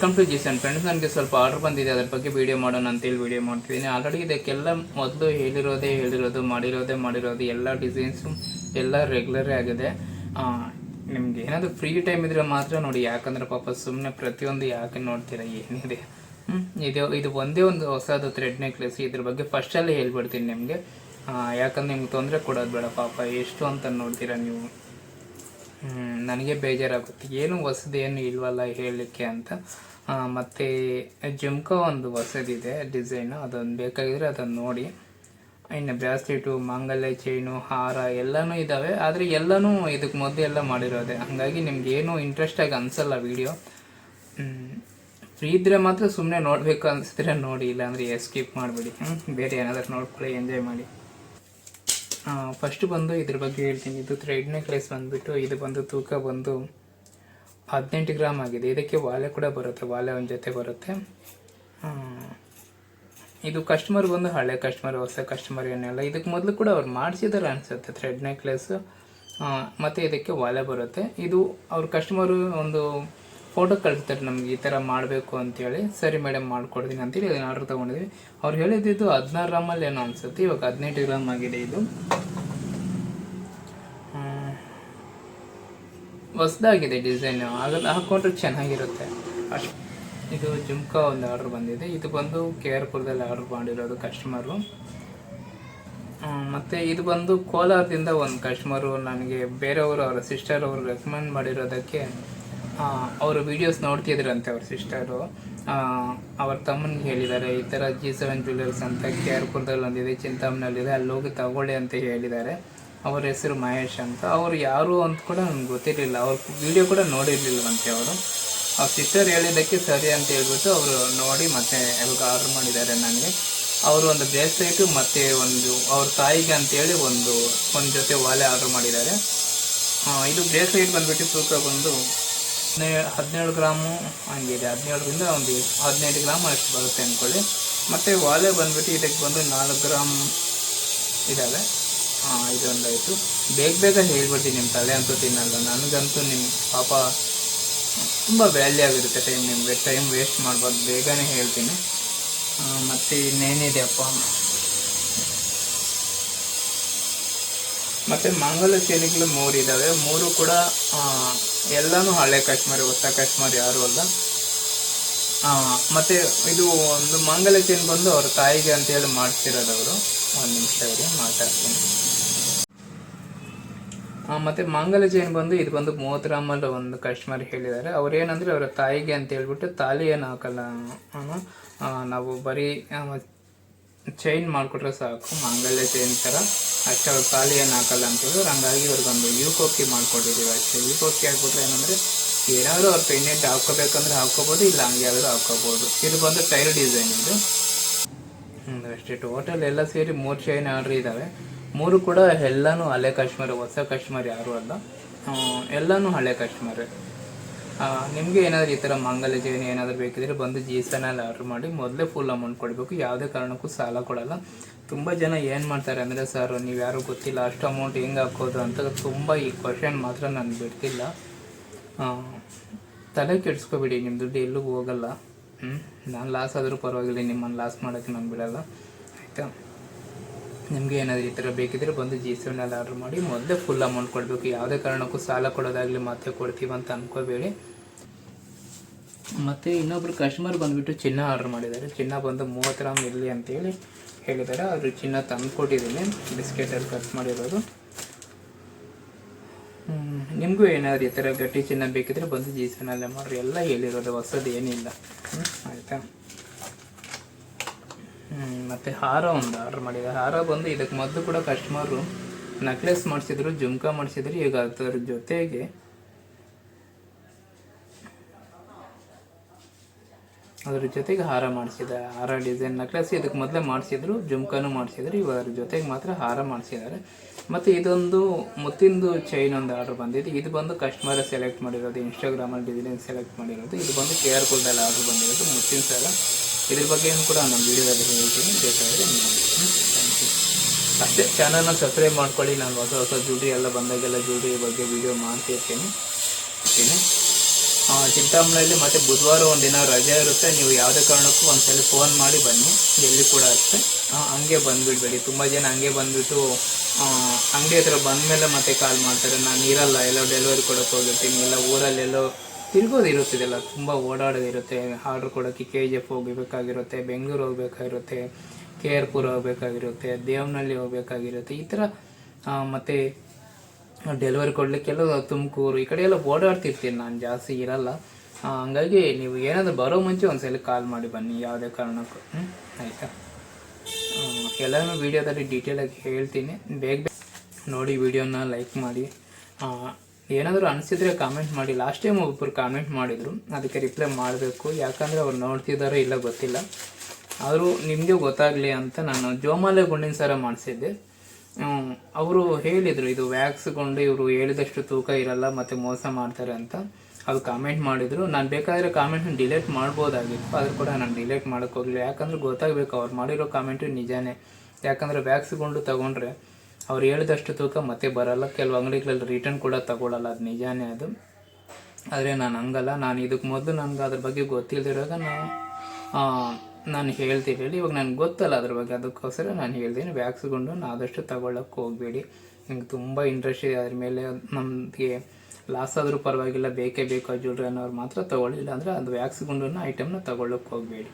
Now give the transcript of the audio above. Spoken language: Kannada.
Welcome to ಜಿಸನ್ friends. ನನಗೆ ಸ್ವಲ್ಪ ಆರ್ಡರ್ ಬಂದಿದೆ, ಅದ್ರ ಬಗ್ಗೆ ವೀಡಿಯೋ ಮಾಡೋಣ ಅಂತೇಳಿ ವೀಡಿಯೋ ಮಾಡ್ತಿದ್ದೀನಿ. ಆಲ್ರೆಡಿ ಇದಕ್ಕೆಲ್ಲ ಮೊದಲು ಮಾಡಿರೋದು ಎಲ್ಲ ಡಿಸೈನ್ಸು ಎಲ್ಲ ರೆಗ್ಯುಲರೇ ಆಗಿದೆ. ನಿಮ್ಗೆ ಏನಾದರೂ ಫ್ರೀ ಟೈಮ್ ಇದ್ರೆ ಮಾತ್ರ ನೋಡಿ, ಯಾಕಂದ್ರೆ ಪಾಪ ಸುಮ್ಮನೆ ಪ್ರತಿಯೊಂದು ಯಾಕೆ ನೋಡ್ತೀರಾ ಏನಿದೆ. ಇದು ಒಂದೇ ಒಂದು ಹೊಸದು ಥ್ರೆಡ್ ನೆಕ್ಲೆಸ್. ಇದ್ರ ಬಗ್ಗೆ ಫಸ್ಟಲ್ಲೇ ಹೇಳ್ಬಿಡ್ತೀನಿ ನಿಮಗೆ, ಯಾಕಂದ್ರೆ ನಿಮ್ಗೆ ತೊಂದರೆ ಕೊಡೋದು ಬೇಡ. ಪಾಪ ಎಷ್ಟು ಅಂತ ನೋಡ್ತೀರಾ ನೀವು, ನನಗೆ ಬೇಜಾರಾಗುತ್ತೆ. ಏನು ಹೊಸದೇನು ಇಲ್ವಲ್ಲ ಹೇಳಲಿಕ್ಕೆ ಅಂತ. ಮತ್ತು ಜುಮ್ಕಾ ಒಂದು ಹೊಸದಿದೆ ಡಿಸೈನು, ಅದೊಂದು ಬೇಕಾಗಿದ್ರೆ ಅದನ್ನು ನೋಡಿ. ಇನ್ನು ಬ್ರಾಸ್ಲೆಟು, ಮಾಂಗಲ್ಯ ಚೈನು, ಹಾರ ಎಲ್ಲನೂ ಇದ್ದಾವೆ. ಆದರೆ ಎಲ್ಲನೂ ಇದಕ್ಕೆ ಮೊದಲು ಎಲ್ಲ ಮಾಡಿರೋದೆ, ಹಾಗಾಗಿ ನಿಮ್ಗೆ ಏನೂ ಇಂಟ್ರೆಸ್ಟಾಗಿ ಅನಿಸಲ್ಲ ವೀಡಿಯೋ. ಫ್ರೀ ಇದ್ದರೆ ಮಾತ್ರ ಸುಮ್ಮನೆ ನೋಡಬೇಕು ಅನಿಸಿದ್ರೆ ನೋಡಿ, ಇಲ್ಲಾಂದರೆ ಸ್ಕಿಪ್ ಮಾಡಿಬಿಡಿ. ಬೇರೆ ಏನಾದರೂ ನೋಡ್ಕೊಳ್ಳಿ, ಎಂಜಾಯ್ ಮಾಡಿ. ಫಸ್ಟ್ ಬಂದು ಇದ್ರ ಬಗ್ಗೆ ಹೇಳ್ತೀನಿ. ಇದು ಥ್ರೆಡ್ ನೆಕ್ಲೆಸ್ ಬಂದುಬಿಟ್ಟು, ಇದು ಬಂದು ತೂಕ ಬಂದು 18 ಗ್ರಾಮ್ ಆಗಿದೆ. ಇದಕ್ಕೆ ವಾಲೆ ಕೂಡ ಬರುತ್ತೆ, ವಾಲೆ ಒಂದು ಜೊತೆ ಬರುತ್ತೆ. ಇದು ಕಸ್ಟಮರ್ ಬಂದು ಹಳೆ ಕಸ್ಟಮರ್, ಹೊಸ ಕಸ್ಟಮರ್ ಏನೆಲ್ಲ. ಇದಕ್ಕೆ ಮೊದಲು ಕೂಡ ಅವ್ರು ಮಾಡಿಸಿದಾರೆ ಅನಿಸುತ್ತೆ ಥ್ರೆಡ್ ನೆಕ್ಲೆಸ್. ಮತ್ತು ಇದಕ್ಕೆ ವಾಲೆ ಬರುತ್ತೆ. ಇದು ಅವ್ರ ಕಸ್ಟಮರು ಒಂದು ಫೋಟೋ ಕಳಿಸ್ತಾರೆ ನಮ್ಗೆ, ಈ ಥರ ಮಾಡಬೇಕು ಅಂತೇಳಿ. ಸರಿ ಮೇಡಮ್ ಮಾಡಿಕೊಡ್ತೀನಿ ಅಂತೇಳಿ ಅದನ್ನು ಆರ್ಡ್ರ್ ತೊಗೊಂಡಿದ್ವಿ. ಅವ್ರು ಹೇಳಿದ್ದು 16 ಗ್ರಾಮಲ್ಲಿ ಏನೋ ಅನಿಸುತ್ತೆ, ಇವಾಗ 18 ಗ್ರಾಮ್ ಆಗಿದೆ. ಇದು ಹೊಸದಾಗಿದೆ ಡಿಸೈನು, ಹಾಕೊಂಡ್ರೆ ಚೆನ್ನಾಗಿರುತ್ತೆ ಅಷ್ಟು. ಇದು ಜುಮ್ಕಾ ಒಂದು ಆರ್ಡ್ರ್ ಬಂದಿದೆ. ಇದು ಬಂದು KR-ಪುರದಲ್ಲಿ ಆರ್ಡ್ರ್ ಮಾಡಿರೋದು ಕಸ್ಟಮರು. ಮತ್ತು ಇದು ಬಂದು ಕೋಲಾರದಿಂದ ಒಂದು ಕಸ್ಟಮರು ನನಗೆ ಬೇರೆಯವರು, ಅವರ ಸಿಸ್ಟರ್ ಅವರು ರೆಕಮೆಂಡ್ ಮಾಡಿರೋದಕ್ಕೆ ಅವರು ವೀಡಿಯೋಸ್ ನೋಡ್ತಿದ್ರಂತೆ. ಅವ್ರ ಸಿಸ್ಟರು ಅವ್ರ ತಮ್ಮನಿಗೆ ಹೇಳಿದ್ದಾರೆ, ಈ ಥರ G7 ಜ್ಯುವೆಲರ್ಸ್ ಅಂತ KR-ಪುರದಲ್ಲಿ ಒಂದಿದೆ, ಚಿಂತಾಮಣಿಯಲ್ಲಿದೆ, ಅಲ್ಲಿ ಹೋಗಿ ತಗೊಳ್ಳಿ ಅಂತ ಹೇಳಿದ್ದಾರೆ. ಅವ್ರ ಹೆಸರು ಮಹೇಶ್ ಅಂತ. ಅವರು ಯಾರು ಅಂತ ಕೂಡ ನನಗೆ ಗೊತ್ತಿರಲಿಲ್ಲ, ಅವ್ರ ವಿಡಿಯೋ ಕೂಡ ನೋಡಿರಲಿಲ್ಲವಂತೆ ಅವರು. ಅವ್ರ ಸಿಸ್ಟರ್ ಹೇಳಿದ್ದಕ್ಕೆ ಸರಿ ಅಂತ ಹೇಳ್ಬಿಟ್ಟು ಅವರು ನೋಡಿ ಮತ್ತೆ ಇವಾಗ ಆರ್ಡ್ರ್ ಮಾಡಿದ್ದಾರೆ ನನಗೆ. ಅವರು ಒಂದು ಬ್ರೇಸ್ಲೈಟು ಮತ್ತು ಒಂದು ಅವ್ರ ತಾಯಿಗೆ ಅಂತೇಳಿ ಒಂದು ಜೊತೆ ವಾಲೆ ಆರ್ಡ್ರ್ ಮಾಡಿದ್ದಾರೆ. ಇದು ಬ್ರೇಸ್ಲೈಟ್ ಬಂದುಬಿಟ್ಟು ತೂಕ ಬಂದು 17 ಗ್ರಾಮು ಹಂಗಿದೆ, 17ರಿಂದ ಒಂದು 15 ಗ್ರಾಮ್ ಅಷ್ಟು ಬರುತ್ತೆ ಅಂದ್ಕೊಳ್ಳಿ. ಮತ್ತು ವಾಲೆ ಬಂದುಬಿಟ್ಟು ಇದಕ್ಕೆ ಬಂದು 4 ಗ್ರಾಮ್ ಇದ್ದಾವೆ. ಇದೊಂದಾಯಿತು. ಬೇಗ ಹೇಳ್ಬಿಡ್ತೀನಿ, ನಿಮ್ಮ ತಲೆ ಅಂತೂ ತಿನ್ನಲ್ಲ. ನನಗಂತೂ ನಿಮ್ಮ ಪಾಪ ತುಂಬ ವ್ಯಾಲ್ಯೂ ಆಗಿರುತ್ತೆ ಟೈಮ್, ನಿಮಗೆ ಟೈಮ್ ವೇಸ್ಟ್ ಮಾಡ್ಬಾರ್ದು, ಬೇಗನೆ ಹೇಳ್ತೀನಿ. ಮತ್ತು ಇನ್ನೇನಿದೆಯಪ್ಪ, ಮತ್ತು ಮಂಗಲ ಚೈನಿಗಳು 3 ಇದ್ದಾವೆ. 3 ಕೂಡ ಎಲ್ಲನೂ ಹಳೆ ಕಸ್ಟಮರ್, ಹೊಸ ಕಸ್ಟಮರ್ ಯಾರೂ ಅಲ್ಲ. ಮತ್ತು ಇದು ಒಂದು ಮಂಗಲ ಚೈನ್ ಬಂದು ಅವ್ರ ತಾಯಿಗೆ ಅಂತೇಳಿ ಮಾಡಿಸಿರೋದು ಅವರು. ಒಂದು ನಿಮಿಷ ಇರಿ, ಮಾತಾಡ್ತೀನಿ. ಮತ್ತು ಮಂಗಲ ಚೈನ್ ಬಂದು ಇದು ಬಂದು 30 ಗ್ರಾಮಲ್ಲಿ ಒಂದು ಕಸ್ಟಮರ್ ಹೇಳಿದ್ದಾರೆ. ಅವ್ರೇನಂದರೆ ಅವರ ತಾಯಿಗೆ ಅಂತ ಹೇಳ್ಬಿಟ್ಟು ತಾಲಿ ಏನು ಹಾಕಲ್ಲ, ನಾವು ಬರೀ ಚೈನ್ ಮಾಡಿಕೊಟ್ರೆ ಸಾಕು, ಮಂಗಲ್ಯ ಚೈನ್ ಥರ ಅಷ್ಟೇ, ಅವ್ರು ತಾಲಿ ಏನು ಹಾಕಲ್ಲ ಅಂತೇಳಿದ್ರು. ಹಂಗಾಗಿ ಅವ್ರಿಗೊಂದು ಯೂಕೋಕಿ ಮಾಡಿಕೊಟ್ಟಿದ್ದೀವಿ ಅಷ್ಟೇ. ಯೂಕೋಕಿ ಹಾಕ್ಬಿಟ್ರೆ ಏನಂದರೆ ಏನಾದರೂ ಅವ್ರು ಪೆಂಡೆಂಟ್ ಹಾಕ್ಕೋಬೇಕಂದ್ರೆ ಹಾಕ್ಕೋಬೋದು, ಇಲ್ಲ ಹಂಗೆ ಆದರೂ ಹಾಕ್ಕೋಬೋದು. ಇದು ಬಂದು ಟೈಲ್ ಡಿಸೈನ್ ಇದು ಅಷ್ಟೇ. ಟೋಟಲ್ ಎಲ್ಲ ಸೇರಿ 3 ಚೈನ್ ಆರ್ಡ್ರ್ ಇದ್ದಾವೆ. 3 ಕೂಡ ಎಲ್ಲನೂ ಹಳೆ ಕಸ್ಟಮರ್, ಹೊಸ ಕಸ್ಟಮರ್ ಯಾರೂ ಅಲ್ಲ, ಎಲ್ಲನೂ ಹಳೆ ಕಸ್ಟಮರ್. ನಿಮಗೆ ಏನಾದರೂ ಈ ಥರ ಮಂಗಲ್ಯ ಚೈನ್ ಏನಾದರೂ ಬೇಕಿದ್ರೆ ಬಂದು G7ಅಲ್ಲಿ ಆರ್ಡ್ರ್ ಮಾಡಿ. ಮೊದಲೇ ಫುಲ್ ಅಮೌಂಟ್ ಕೊಡಬೇಕು, ಯಾವುದೇ ಕಾರಣಕ್ಕೂ ಸಾಲ ಕೊಡಲ್ಲ. ತುಂಬ ಜನ ಏನು ಮಾಡ್ತಾರೆ ಅಂದರೆ, ಸರ್ ನೀವು ಯಾರೂ ಗೊತ್ತಿಲ್ಲ, ಅಷ್ಟು ಅಮೌಂಟ್ ಹೆಂಗೆ ಹಾಕೋದು ಅಂತ ತುಂಬ ಈ ಕ್ವಶನ್ ಮಾತ್ರ ನನಗೆ ಬಿಡ್ತಿಲ್ಲ. ತಲೆ ಕೆಡಿಸ್ಕೊಬಿಡಿ, ನಿಮ್ಮ ದುಡ್ಡು ಎಲ್ಲೂ ಹೋಗಲ್ಲ. ನಾನು ಲಾಸ್ ಆದರೂ ಪರವಾಗಿಲ್ಲ, ನಿಮ್ಮನ್ನು ಲಾಸ್ ಮಾಡೋಕ್ಕೆ ನಾನು ಬಿಡಲ್ಲ, ಆಯಿತಾ. ನಿಮಗೆ ಏನಾದರೂ ಈ ಥರ ಬೇಕಿದ್ರೆ ಬಂದು G7ಅಲ್ಲಿ ಆರ್ಡ್ರ್ ಮಾಡಿ. ಮೊದಲೇ ಫುಲ್ ಅಮೌಂಟ್ ಕೊಡಬೇಕು, ಯಾವುದೇ ಕಾರಣಕ್ಕೂ ಸಾಲ ಕೊಡೋದಾಗಲಿ ಮತ್ತೆ ಕೊಡ್ತೀವಿ ಅಂತ ಅಂದ್ಕೋಬೇಡಿ. ಮತ್ತು ಇನ್ನೊಬ್ರು ಕಸ್ಟಮರ್ ಬಂದುಬಿಟ್ಟು ಚಿನ್ನ ಆರ್ಡ್ರ್ ಮಾಡಿದ್ದಾರೆ. ಚಿನ್ನ ಬಂದು 30 ಗ್ರಾಮ್ ಇರಲಿ ಅಂತೇಳಿ ಹೇಳಿದ್ದಾರೆ. ಅವರು ಚಿನ್ನ ತಂದು ಕೊಟ್ಟಿದ್ದೀನಿ, ಬಿಸ್ಕೆಟಲ್ಲಿ ಕಟ್ ಮಾಡಿರೋದು. ನಿಮಗೂ ಏನಾದರೂ ಈ ಥರ ಗಟ್ಟಿ ಚಿನ್ನ ಬೇಕಿದ್ರೆ ಬಂದು G7ಅಲ್ಲೇ ಮಾಡಿರಿ. ಎಲ್ಲ ಹೇಳಿರೋದು, ಹೊಸದು ಏನಿಲ್ಲ, ಆಯಿತಾ. ಮತ್ತು ಹಾರ ಒಂದು ಆರ್ಡ್ರ್ ಮಾಡಿದ್ದಾರೆ. ಹಾರ ಬಂದು ಇದಕ್ಕೆ ಮೊದಲು ಕೂಡ ಕಸ್ಟಮರು ನೆಕ್ಲೆಸ್ ಮಾಡಿಸಿದ್ರು, ಜುಮ್ಕಾ ಮಾಡಿಸಿದ್ರು. ಈಗ ಅದರ ಜೊತೆಗೆ ಹಾರ ಮಾಡಿಸಿದ್ದಾರೆ. ಹಾರ ಡಿಸೈನ್ ನೆಕ್ಲೆಸ್ ಇದಕ್ಕೆ ಮೊದಲೇ ಮಾಡಿಸಿದ್ರು, ಜುಮ್ಕಾನು ಮಾಡಿಸಿದ್ರು. ಇವಾಗ ಅದ್ರ ಜೊತೆಗೆ ಮಾತ್ರ ಹಾರ ಮಾಡಿಸಿದ್ದಾರೆ. ಮತ್ತು ಇದೊಂದು ಮುತ್ತಿಂದು ಚೈನ್ ಒಂದು ಆರ್ಡ್ರ್ ಬಂದಿದೆ. ಇದು ಬಂದು ಕಸ್ಟಮರ್ ಸೆಲೆಕ್ಟ್ ಮಾಡಿರೋದು, ಇನ್ಸ್ಟಾಗ್ರಾಮಲ್ಲಿ ಡಿಸೈನ್ ಸೆಲೆಕ್ಟ್ ಮಾಡಿರೋದು. ಇದು ಬಂದು KR-ಪುರದಲ್ಲಿ ಆರ್ಡ್ರ್ ಬಂದಿರೋದು, ಮುತ್ತಿನ ಸಲ. ಇದ್ರ ಬಗ್ಗೆ ಕೂಡ ನಾನು ವೀಡಿಯೋದಲ್ಲಿ ಹೇಳ್ತೀನಿ, ಬೇಕಾದರೆ ಅಷ್ಟೇ. ಚಾನಲ್ನ ಸಬ್ಸ್ಕ್ರೈಬ್ ಮಾಡ್ಕೊಳ್ಳಿ. ನಾನು ಹೊಸ ಜ್ಯುವೆಲ್ರಿ ಎಲ್ಲ ಬಂದಾಗೆಲ್ಲ ಜ್ಯುವೆಲ್ರಿ ಬಗ್ಗೆ ವೀಡಿಯೋ ಮಾಡ್ತಿರ್ತೀನಿ. ಚಿಂತಾಮಣಿಯಲ್ಲಿ ಮತ್ತು ಬುಧವಾರ ಒಂದಿನ ರಜೆ ಇರುತ್ತೆ. ನೀವು ಯಾವುದೇ ಕಾರಣಕ್ಕೂ ಒಂದ್ಸಲ ಫೋನ್ ಮಾಡಿ ಬನ್ನಿ, ಎಲ್ಲಿ ಕೂಡ ಅಷ್ಟೇ. ಹಂಗೆ ಬಂದುಬಿಡ್ಬೇಡಿ. ತುಂಬ ಜನ ಹಂಗೆ ಬಂದುಬಿಟ್ಟು ಅಂಗಡಿ ಹತ್ರ ಬಂದಮೇಲೆ ಮತ್ತೆ ಕಾಲ್ ಮಾಡ್ತಾರೆ, ನಾನು ಇರಲ್ಲ, ಎಲ್ಲೋ ಡೆಲಿವರಿ ಕೊಡೋಕೆ ಹೋಗಿರ್ತೀನಿ, ಇಲ್ಲ ಊರಲ್ಲೆಲ್ಲೋ ತಿರ್ಗೋದಿರುತ್ತಿದೆಲ್ಲ, ತುಂಬ ಓಡಾಡೋದಿರುತ್ತೆ. ಆರ್ಡ್ರ್ ಕೊಡೋಕ್ಕೆ KGF ಹೋಗಬೇಕಾಗಿರುತ್ತೆ, ಬೆಂಗಳೂರು ಹೋಗಬೇಕಾಗಿರುತ್ತೆ, KR ಪುರ ಹೋಗಬೇಕಾಗಿರುತ್ತೆ, ದೇವನಹಳ್ಳಿ ಹೋಗಬೇಕಾಗಿರುತ್ತೆ. ಈ ಥರ ಮತ್ತು ಡೆಲಿವರಿ ಕೊಡಲಿಕ್ಕೆಲ್ಲ ತುಮಕೂರು ಈ ಕಡೆ ಎಲ್ಲ ಓಡಾಡ್ತಿರ್ತೀನಿ, ನಾನು ಜಾಸ್ತಿ ಇರಲ್ಲ. ಹಂಗಾಗಿ ನೀವು ಏನಾದರೂ ಬರೋ ಮುಂಚೆ ಒಂದ್ಸಲ ಕಾಲ್ ಮಾಡಿ ಬನ್ನಿ, ಯಾವುದೇ ಕಾರಣಕ್ಕೂ. ಆಯಿತಾ? ಎಲ್ಲನೂ ವೀಡಿಯೋದಲ್ಲಿ ಡೀಟೇಲಾಗಿ ಹೇಳ್ತೀನಿ. ಬೇಗ ನೋಡಿ, ವಿಡಿಯೋನ ಲೈಕ್ ಮಾಡಿ. ಏನಾದರೂ ಅನಿಸಿದರೆ ಕಾಮೆಂಟ್ ಮಾಡಿ. ಲಾಸ್ಟ್ ಟೈಮ್ ಒಬ್ಬರು ಕಾಮೆಂಟ್ ಮಾಡಿದರು, ಅದಕ್ಕೆ ರಿಪ್ಲೈ ಮಾಡಬೇಕು. ಯಾಕಂದರೆ ಅವ್ರು ನೋಡ್ತಿದ್ದಾರೋ ಇಲ್ಲ ಗೊತ್ತಿಲ್ಲ, ಆದರೂ ನಿಮಗೆ ಗೊತ್ತಾಗಲಿ ಅಂತ ನಾನು ಜೋಮಾಲೆ ಗುಂಡಿನ ಸರ ಮಾಡಿಸಿದ್ದೆ. ಅವರು ಹೇಳಿದರು, ಇದು ವ್ಯಾಕ್ಸ್ಕೊಂಡು ಇವರು ಹೇಳಿದಷ್ಟು ತೂಕ ಇರಲ್ಲ ಮತ್ತು ಮೋಸ ಮಾಡ್ತಾರೆ ಅಂತ. ಅದು ಕಾಮೆಂಟ್ ಮಾಡಿದರು. ನಾನು ಬೇಕಾದರೆ ಕಾಮೆಂಟ್ನ ಡಿಲೀಟ್ ಮಾಡ್ಬೋದಾಗಿತ್ತು, ಆದರೂ ಕೂಡ ನಾನು ಡಿಲೀಟ್ ಮಾಡೋಕ್ಕೆ ಹೋಗಲಿಲ್ಲ. ಯಾಕಂದರೆ ಗೊತ್ತಾಗಬೇಕು ಅವ್ರು ಮಾಡಿರೋ ಕಾಮೆಂಟು ನಿಜಾನೇ. ಯಾಕಂದರೆ ವ್ಯಾಕ್ಸ್ಕೊಂಡು ತೊಗೊಂಡ್ರೆ ಅವ್ರು ಹೇಳಿದಷ್ಟು ತೂಕ ಮತ್ತೆ ಬರಲ್ಲ. ಕೆಲವು ಅಂಗಡಿಗಳಲ್ಲಿ ರಿಟರ್ನ್ ಕೂಡ ತಗೊಳ್ಳಲ್ಲ, ಅದು ನಿಜಾನೇ ಅದು. ಆದರೆ ನಾನು ಹಂಗಲ್ಲ. ನಾನು ಇದಕ್ಕೆ ಮೊದಲು ನನಗೆ ಅದ್ರ ಬಗ್ಗೆ ಗೊತ್ತಿಲ್ಲದಿರುವಾಗ ನಾನು ಹೇಳ್ತಿರಲಿಲ್ಲ. ಇವಾಗ ನನಗೆ ಗೊತ್ತಲ್ಲ ಅದ್ರ ಬಗ್ಗೆ, ಅದಕ್ಕೋಸ್ಕರ ನಾನು ಹೇಳ್ತೀನಿ, ವ್ಯಾಕ್ಸ್ಕೊಂಡು ಆದಷ್ಟು ತಗೊಳ್ಳೋಕ್ಕೆ ಹೋಗಬೇಡಿ. ನಿಮ್ಗೆ ತುಂಬ ಇಂಟ್ರೆಸ್ಟ್ ಇದೆ ಅದ್ರ ಮೇಲೆ, ನಮಗೆ ಲಾಸ್ ಆದರೂ ಪರವಾಗಿಲ್ಲ, ಬೇಕೇ ಬೇಕು ಆ ಜ್ಯುವೆಲ್ರಿ ಅನ್ನೋರು ಮಾತ್ರ ತೊಗೊಳ್ಳಿಲ್ಲ ಅಂದರೆ ಅದು ವ್ಯಾಕ್ಸ್ಗೊಂಡನ್ನ ಐಟಮ್ನ ತೊಗೊಳ್ಳೋಕ್ಕೆ ಹೋಗಬೇಡಿ.